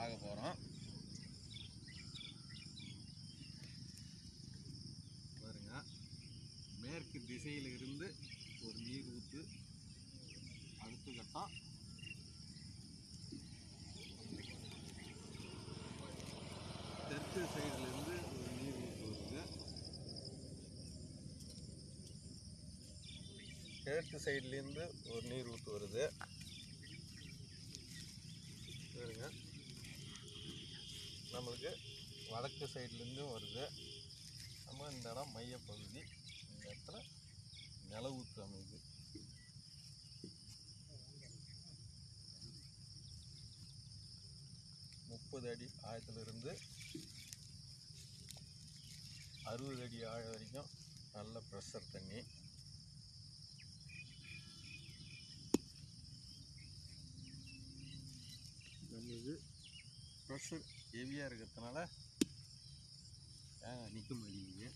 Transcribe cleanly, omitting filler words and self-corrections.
பார்க்க போகிறோம். பாருங்க, மேற்கு திசையில் இருந்து ஒரு நீர் ஊற்று, அடுத்த கட்டம் தெற்கு சைடிலிருந்து ஒரு நீர் ஊற்று வருது, கிழக்கு சைட்லேருந்து ஒரு நீர் ஊற்று வருது. பாருங்க, நம்மளுக்கு வடக்கு சைட்லேருந்தும் வருது. நம்ம இந்த இடம் மையப்பகுதி, இந்த இடத்துல நில ஊற்று அமைது. முப்பது அடி ஆழத்திலிருந்து 60 அடி ஆழம் வரைக்கும் நல்ல ப்ரெஷர் தண்ணி. நம்மளுக்கு ப்ரெஷர் ஹெவியாக இருக்கிறதுனால நிற்க மாட்டேங்குது.